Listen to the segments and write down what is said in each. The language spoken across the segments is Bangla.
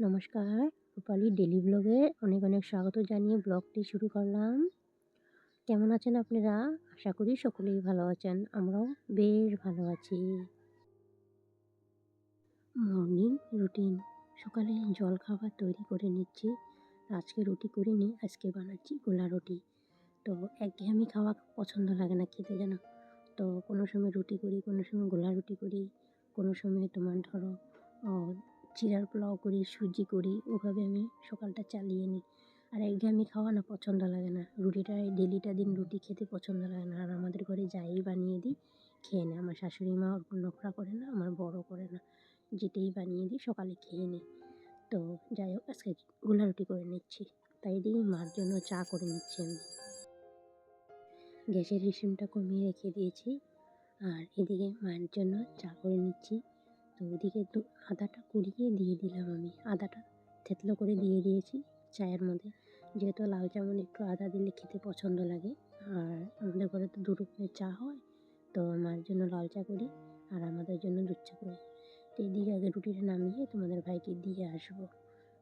নমস্কার, রূপালী ডেইলি ব্লগে অনেক অনেক স্বাগত জানিয়ে ব্লগটি শুরু করলাম। কেমন আছেন আপনারা? আশা করি সকলেই ভালো আছেন। আমরাও বেশ ভালো আছি। মর্নিং রুটিন, সকালে জলখাবার তৈরি করে নিচ্ছি। আজকে রুটি করিনি, আজকে বানাচ্ছি গোলা রুটি। তো একঘেয়েমি খাওয়া পছন্দ লাগে না খেতে, জানো তো। কোনো সময় রুটি করি, কোনো সময় গোলা রুটি করি, কোনো সময় তোমার ধরো চিড়ার পোলাও করি, সুজি করি। ওভাবে আমি সকালটা চালিয়ে নিই। আর একঘেয়েমি খাওয়া না পছন্দ লাগে না। রুটিটা ডেলিটা দিন রুটি খেতে পছন্দ লাগে না। আর আমাদের ঘরে যাই বানিয়ে দিই খেয়ে নেয়। আমার শাশুড়ি মা ওরকম নখরা করে না, আমার বড় করে না, যেটাই বানিয়ে দিই সকালে খেয়ে নিই। তো যাই হোক, আজকে গোলা রুটি করে নিচ্ছি। তাই দিয়ে মার জন্য চা করে নিচ্ছি আমি। গ্যাসের রিসিমটা কমিয়ে রেখে দিয়েছি, আর এদিকে মায়ের জন্য চা করে নিচ্ছি। তো ওদিকে আদাটা কুড়িয়ে দিয়ে দিলাম, আমি আদাটা থেতলো করে দিয়ে দিয়েছি চায়ের মধ্যে। যেহেতু লাল চা মানে একটু আদা দিলে খেতে পছন্দ লাগে। আর আমাদের ঘরে তো দু রকমের চা হয়, তো মায়ের জন্য লাল চা করি আর আমাদের জন্য দুধ চা করি। তো এদিকে আগে রুটিটা নামিয়ে তোমাদের ভাইকে দিয়ে আসবো।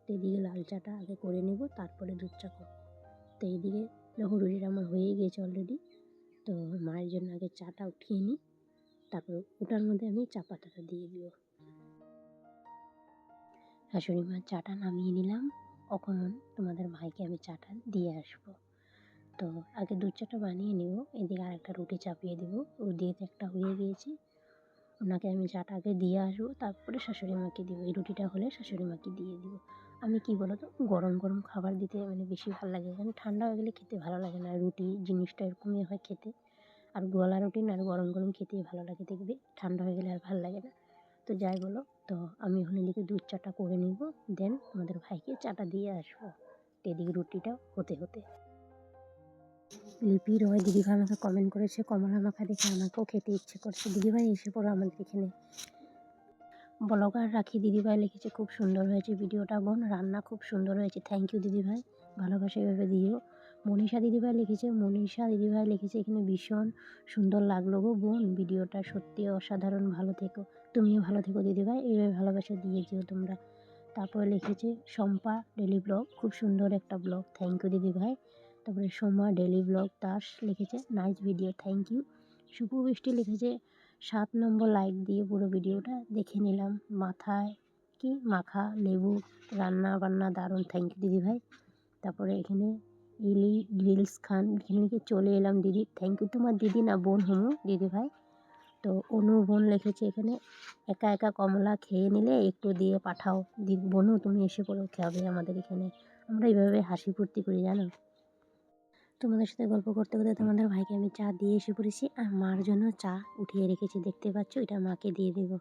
তো এদিকে লাল চাটা আগে করে নেব, তারপরে দুধ চা করবো। তো এইদিকে যখন রুটিটা আমার হয়ে গিয়েছে অলরেডি, তো মায়ের জন্য আগে চাটা উঠিয়ে নিই, তারপর ওটার মধ্যে আমি চা পাতাটা দিয়ে দিব। শাশুড়ি মার চাটা নামিয়ে নিলাম, এখন তোমাদের ভাইকে আমি চাটা দিয়ে আসবো। তো আগে দুধ চাটা বানিয়ে নেব, এদিকে আরেকটা রুটি চাপিয়ে দেবো। ও দিয়ে একটা হয়ে গিয়েছে, ওনাকে আমি চাটা আগে দিয়ে আসবো, তারপরে শাশুড়ি মাকে দিব। এই রুটিটা হলে শাশুড়ি মাকে দিয়ে দিব। আমি কি বলো তো, গরম গরম খাবার দিতে মানে বেশি ভালো লাগে, কারণ ঠান্ডা হয়ে গেলে খেতে ভালো লাগে না। রুটি জিনিসটা এরকমই হয় খেতে, আর গোলা রুটি না, আর গরম গরম খেতেই ভালো লাগে, দেখবে ঠান্ডা হয়ে গেলে আর ভালো লাগে না। তো যাই বলো, তো আমি এখন এদিকে দুধ চাটা করে নিব, দেন আমাদের ভাইকে চাটা দিয়ে আসবো। তো এদিকে রুটিটা হতে হতে লিপি রয় দিদিভাই আমাকে কমেন্ট করেছে, কমলা মাখা দেখে আমাকেও খেতে ইচ্ছে করছে। দিদিভাই এসে পড়ো আমাদের এখানে। ব্লগার রাখি দিদিভাই লিখেছে, খুব সুন্দর হয়েছে ভিডিওটা বোন, রান্না খুব সুন্দর হয়েছে। থ্যাংক ইউ দিদিভাই, ভালোবাসা এভাবে দিও। মনীষা দিদিভাই লিখেছে এখানে ভীষণ সুন্দর লাগলো গো বোন, ভিডিওটা সত্যি অসাধারণ, ভালো থেকো। তুমিও ভালো থেকো দিদিভাই, এইভাবে ভালোবাসা দিয়ে যেও তোমরা। তারপরে লিখেছে শম্পা ডেলি ব্লগ, খুব সুন্দর একটা ব্লগ, থ্যাংক ইউ দিদিভাই। তারপরে সোমা ডেলি ব্লগ দাস লিখেছে নাইস ভিডিও, থ্যাংক ইউ। শুভ বৃষ্টি লিখেছে 7 নম্বর লাইক দিয়ে পুরো ভিডিওটা দেখে নিলাম। মাথায় কি মাখা লেবু, রান্না বান্না দারুণ, থ্যাংক ইউ দিদিভাই। তারপরে এখানে ইলি গ্রিলস খান এখানে চলে এলাম দিদি, থ্যাংক ইউ। তোমার দিদি না বোন হমু দিদিভাই। তো অনু বোন লিখেছে এখানে, একা একা কমলা খেয়ে নিলে একটু দিয়ে পাঠাও দিদি। বোনু তুমি এসে পড়ো, খাবে আমাদের এখানে। আমরা এইভাবে হাসি ফুর্তি করি জানো। তোমাদের সাথে গল্প করতে করতে তোমাদের ভাইকে আমি চা দিয়ে এসে পড়েছি, আর মার জন্য চা উঠিয়ে রেখেছি, দেখতে পাচ্ছ, এটা মাকে দিয়ে দেবো।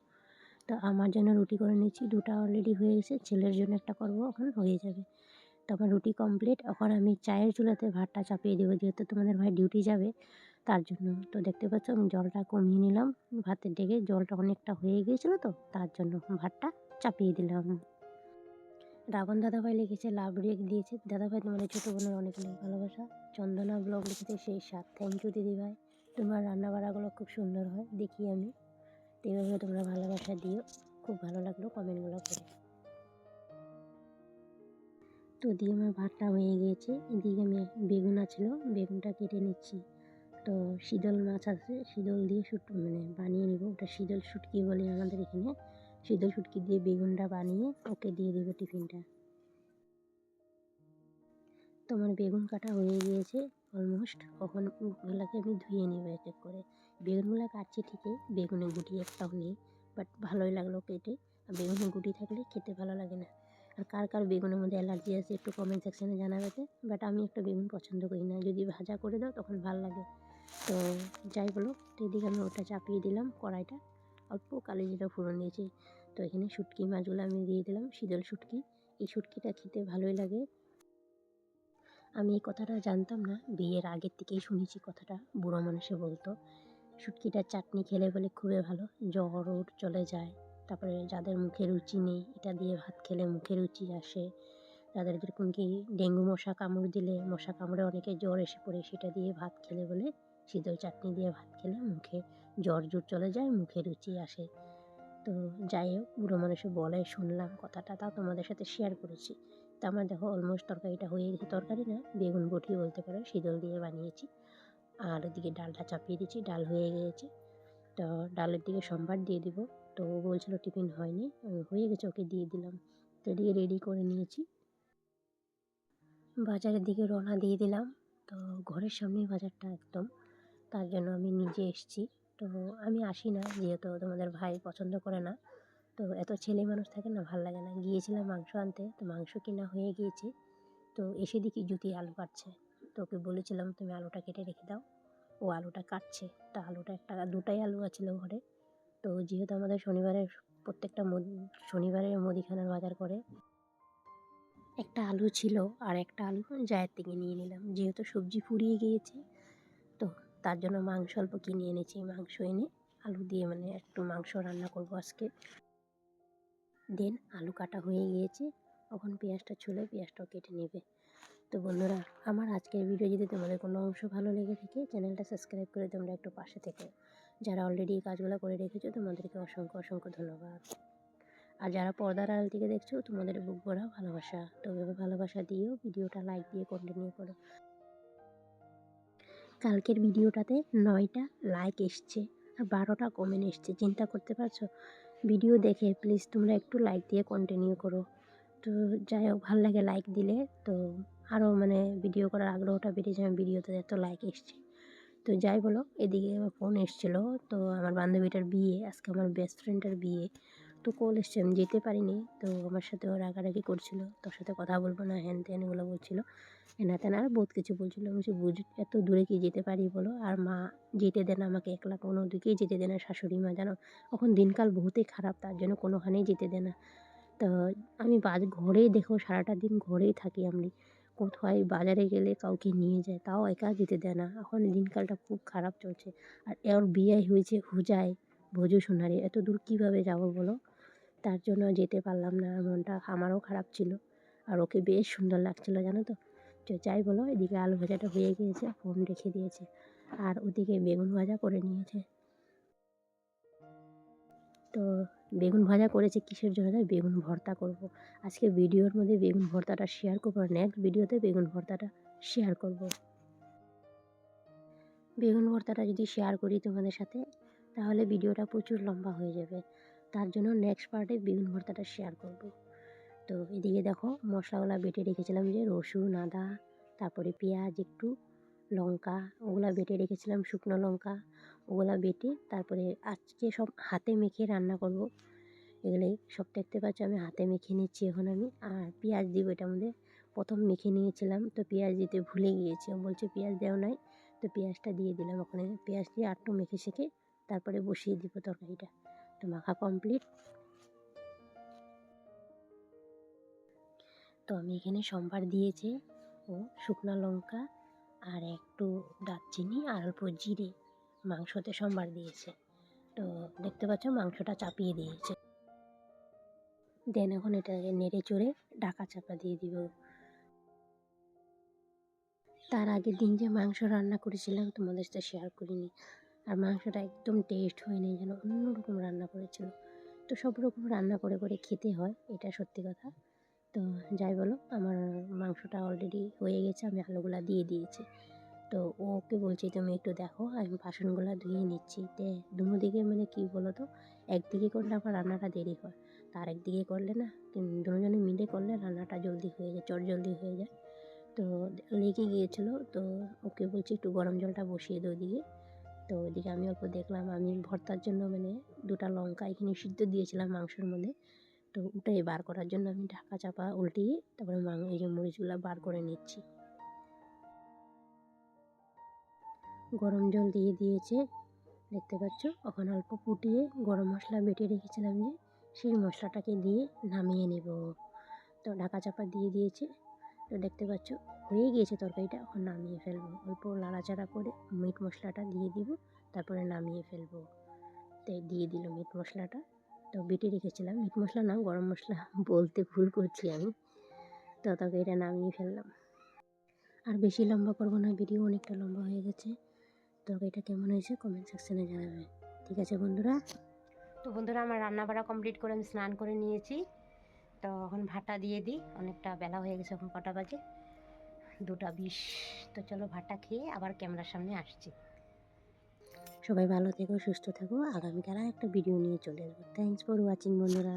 তো আমার জন্য রুটি করে নিচ্ছি, দুটো অলরেডি হয়ে গেছে, ছেলের জন্য একটা করবো, এখন হয়ে যাবে। তো আমার রুটি কমপ্লিট, এখন আমি চায়ের চুলাতে ভাতটা চাপিয়ে দেবো, যেহেতু তোমাদের ভাই ডিউটি যাবে তার জন্য। তো দেখতে পাচ্ছ আমি জলটা কমিয়ে নিলাম, ভাতের ডেকে জলটা অনেকটা হয়ে গিয়েছিলো, তো তার জন্য ভাতটা চাপিয়ে দিলাম। রাবণ দাদাভাই লিখেছে লাভ রেক দিয়েছে, দাদাভাই তোমাদের ছোটো বোনের অনেক অনেক ভালোবাসা। চন্দনা ব্লগ লিখেছে সেই স্বাদ, থ্যাংক ইউ দিদিভাই। তোমার রান্নাবাড়াগুলো খুব সুন্দর হয় দেখি আমি, তো এইভাবে তোমরা ভালোবাসা দিও। খুব ভালো লাগলো কমেন্টগুলো করে। তো দিয়ে আমার ভাতটা হয়ে গিয়েছে, এদিকে আমি বেগুন ছিল, বেগুনটা কেটে নিচ্ছি। তো শীতল মাছ আছে, শীতল দিয়ে বানিয়ে নেবো, ওটা শীতল শুটকি বলে আমাদের এখানে। শীতল শুটকি দিয়ে বেগুনটা বানিয়ে ওকে দিয়ে দেবো টিফিনটা। তো আমার বেগুন কাটা হয়ে গিয়েছে অলমোস্ট, কখন ওগুলোকে আমি ধুয়ে নেবো এক এক করে। বেগুনগুলো কাটছি ঠিকই, বেগুনের গুটি একটাও নেই, বাট ভালোই লাগলো কেটে। আর বেগুনের গুটি থাকলে খেতে ভালো লাগে না। আর কার কার বেগুনের মধ্যে অ্যালার্জি আছে একটু কমেন্ট সেকশানে জানাবেতে, বাট আমি একটা বেগুন পছন্দ করি না, যদি ভাজা করে দাও তখন ভালো লাগে। তো যাই বলো, তো এদিকে আমি ওটা চাপিয়ে দিলাম কড়াইটা, অল্প কালো জিরা ফোড়ন দিয়েছি। তো এখানে শুটকি মাছগুলো আমি দিয়ে দিলাম, শীতল শুটকি। এই শুটকিটা খেতে ভালোই লাগে। আমি এই কথাটা জানতাম না, বিয়ের আগের থেকেই শুনেছি কথাটা, বুড়ো মানুষে বলতো শুটকিটার চাটনি খেলে বলে খুবই ভালো, জ্বর ওর চলে যায়। তারপরে যাদের মুখে রুচি নেই, এটা দিয়ে ভাত খেলে মুখে রুচি আসে। যাদের যেরকম কি ডেঙ্গু মশা কামড় দিলে, মশা কামড়ে অনেকে জ্বর এসে পড়ে, সেটা দিয়ে ভাত খেলে বলে, শীতল চাটনি দিয়ে ভাত খেলে মুখে জ্বর জুর চলে যায়, মুখে রুচি আসে। তো যাই হোক, বুড়ো মানুষে বলে শুনলাম কথাটা, তাও তোমাদের সাথে শেয়ার করেছি। তো আমার দেখো অলমোস্ট তরকারিটা হয়ে গেছে, তরকারি না বেগুন বটি বলতে পারো, শীতল দিয়ে বানিয়েছি। আর ওদিকে ডালটা চাপিয়ে দিচ্ছি, ডাল হয়ে গিয়েছে। তো ডালের দিকে সম্বার দিয়ে দিব। তো ও বলছিল টিফিন হয়নি, হয়ে গেছে, ওকে দিয়ে দিলাম। তো এদিকে রেডি করে নিয়েছি, বাজারের দিকে রওনা দিয়ে দিলাম। তো ঘরের সামনেই বাজারটা একদম, তার জন্য আমি নিজে এসেছি। তো আমি আসি না, যেহেতু তোমাদের ভাই পছন্দ করে না, তো এত ছেলে মানুষ থাকে না, ভাল লাগে না। গিয়েছিলাম মাংস আনতে, তো মাংস কিনা হয়ে গিয়েছে। তো এসে দেখি জুতি আলু কাটছে। তো ওকে বলেছিলাম তুমি আলুটা কেটে রেখে দাও, ও আলুটা কাটছে। তো আলুটা দুটাই আলু আছিল ঘরে। তো যেহেতু আমাদের শনিবারের প্রত্যেকটা শনিবারের মুদিখানার বাজার করে, একটা আলু ছিল, আর একটা আলু জায়ের থেকে নিয়ে নিলাম, যেহেতু সবজি ফুরিয়ে গিয়েছে। তো তার জন্য মাংস অল্প কিনে এনেছি, মাংস এনে আলু দিয়ে মানে একটু মাংস রান্না করব আজকে। দেন আলু কাটা হয়ে গিয়েছে, এখন পেঁয়াজটা ছুলে পেঁয়াজটাও কেটে নেবে। তো বন্ধুরা, আমার আজকের ভিডিও যদি তোমাদের কোনো অংশ ভালো লেগে থাকে, চ্যানেলটা সাবস্ক্রাইব করে তোমরা একটু পাশে থেকো। যারা অলরেডি এই কাজগুলো করে রেখেছো তোমাদেরকে অসংখ্য অসংখ্য ধন্যবাদ। আর যারা পর্দার আড়াল থেকে দেখছো, তোমাদের বুক ভরা ভালোবাসা। তো এভাবে ভালোবাসা দিয়েও ভিডিওটা লাইক দিয়ে কন্টিনিউ করো। কালকের ভিডিওটাতে 9টা লাইক এসছে আর 12টা কমেন্ট এসছে, চিন্তা করতে পারছো? ভিডিও দেখে প্লিজ তোমরা একটু লাইক দিয়ে কন্টিনিউ করো। তো যাই হোক, ভালো লাগে লাইক দিলে, তো আরও মানে ভিডিও করার আগ্রহটা বেড়ে যায়, ভিডিওতে এত লাইক এসছে। তো যাই বলো, এদিকে আমার ফোন এসেছিলো, তো আমার বান্ধবীটার বিয়ে, আজকে আমার বেস্ট ফ্রেন্ডের বিয়ে। তো কল এসছে, আমি যেতে পারিনি। তো আমার সাথে ও রাগারাগি করছিল, তোর সাথে কথা বলবো না, হ্যান ত্যান এগুলো বলছিলো, এনা তেনা আর বহুত কিছু বলছিলো। বলছি বুঝ, এত দূরে কি যেতে পারি বলো? আর মা যেতে দেন আমাকে, একলা কোনো দিকেই যেতে দেয় না, শাশুড়ি মা জানো এখন দিনকাল বহুতই খারাপ, তার জন্য কোনোখানেই যেতে দেয় না। তো আমি ঘরেই দেখো, সারাটা দিন ঘরেই থাকি আমি, কোথায় বাজারে গেলে কাউকে নিয়ে যায়, তাও একা যেতে দেয় না। এখন দিনকালটা খুব খারাপ চলছে। আর ওর বিয়ে হয়েছে হুজায়, ভোজু সোনারে, এত দূর কীভাবে যাবো বলো? তার জন্য যেতে পারলাম না, মনটা আমারও খারাপ ছিল। আর ওকে বেশ সুন্দর লাগছিলো জানো তো। তো যাই বলো, এদিকে আলু ভাজাটা হয়ে গিয়েছে, ফোন রেখে দিয়েছে, আর ওদিকে বেগুন ভাজা করে নিয়েছে। তো বেগুন ভাজা করেছে কিসের জন্য? বেগুন ভর্তা করব। আজকে ভিডিওর মধ্যে বেগুন ভর্তাটা শেয়ার করবো, আর নেক্সট ভিডিওতে বেগুন ভর্তাটা শেয়ার করব। বেগুন ভর্তাটা যদি শেয়ার করি তোমাদের সাথে, তাহলে ভিডিওটা প্রচুর লম্বা হয়ে যাবে, তার জন্য নেক্সট পার্টে বেগুন ভর্তাটা শেয়ার করব। তো এদিকে দেখো, মশলাগুলো বেটে রেখেছিলাম, যে রসুন, আদা, তারপরে পেঁয়াজ, একটু লঙ্কা, ওগুলা বেটে রেখেছিলাম, শুকনো লঙ্কা, ওগুলা বেটে তারপরে আজকে সব হাতে মেখে রান্না করব। এগুলোই সব দেখতে পাচ্ছ, আমি হাতে মেখে নিচ্ছি এখন আমি। আর পেঁয়াজ দিব এটার মধ্যে, প্রথম মেখে নিয়েছিলাম, তো পেঁয়াজ দিতে ভুলে গিয়েছি, বলছে পেঁয়াজ দেও নাই, তো পেঁয়াজটা দিয়ে দিলাম ওখানে। পেঁয়াজ দিয়ে আটটু মেখে শেখে তারপরে বসিয়ে দিব তরকারিটা। তো মাখা কমপ্লিট। তো আমি এখানে সম্বার দিয়েছি, ও শুকনো লঙ্কা আর একটু দারচিনি আর অল্প জিরে মাংসতে সম্বার দিয়েছে। তো দেখতে পাচ্ছ মাংসটা চাপিয়ে দিয়েছে। দেন এখন এটাকে নেড়ে চড়ে ঢাকা চাপা দিয়ে দিব। তার আগের দিন যে মাংস রান্না করেছিলাম তোমাদের সাথে শেয়ার করিনি, আর মাংসটা একদম টেস্ট হয়নি, যেন অন্যরকম রান্না করেছিল। তো সব রকম রান্না করে করে খেতে হয়, এটা সত্যি কথা। তো যাই বলো, আমার মাংসটা অলরেডি হয়ে গেছে, আমি আলুগুলা দিয়ে দিয়েছি। তো ওকে বলছি তুমি একটু দেখো, আমি বাসনগুলো ধুয়ে নিচ্ছি। দুদিকে মানে কী বলো তো, একদিকে করলে আমার রান্নাটা দেরি হয়, তার একদিকে করলে না, দুজনে মিলে করলে রান্নাটা জলদি হয়ে যায়, জলদি হয়ে যায়। তো লেগে গিয়েছিলো, তো ওকে বলছি একটু গরম জলটা বসিয়ে দিই ওদিকে। তো ওইদিকে আমি অল্প দেখলাম, আমি ভর্তার জন্য মানে 2টা লঙ্কা এখানে সিদ্ধ দিয়েছিলাম মাংসের মধ্যে, তো ওটাই বার করার জন্য আমি ঢাকা চাপা উল্টিয়ে তারপরে এই যে মরিচগুলো বার করে নিচ্ছি। গরম জল দিয়ে দিয়েছে, দেখতে পাচ্ছ। এখন অল্প ফুটিয়ে গরম মশলা বেটে রেখেছিলাম, যে সেই মশলাটাকে দিয়ে নামিয়ে নেব। তো ঢাকা চাপা দিয়ে দিয়েছে, তো দেখতে পাচ্ছ হয়ে গিয়েছে তরকারিটা, এখন নামিয়ে ফেলবো। অল্প লাড়াচাড়া করে মিট মশলাটা দিয়ে দিব, তারপরে নামিয়ে ফেলবো। তো দিয়ে দিল মিট মশলাটা, তো বেটে রেখেছিলাম, মিট মশলা না গরম মশলা বলতে ভুল করছি আমি। তো তরকারিটা নামিয়ে ফেললাম। আর বেশি লম্বা করবো না, ভিডিও অনেকটা লম্বা হয়ে গেছে। তরকারিটা কেমন হয়েছে কমেন্ট সেকশানে জানাবে। ঠিক আছে বন্ধুরা, তো বন্ধুরা, আমার রান্না বাড়া কমপ্লিট করে আমি স্নান করে নিয়েছি। তো এখন ভাতটা দিয়ে দিই, অনেকটা বেলা হয়ে গেছে, এখন কটা বাজে? 2:20। তো চলো ভাতটা খেয়ে আবার ক্যামেরার সামনে আসছি। সবাই ভালো থেকো, সুস্থ থাকো। আগামীকাল আর একটা ভিডিও নিয়ে চলে আসবো। থ্যাংকস ফর ওয়াচিং বন্ধুরা।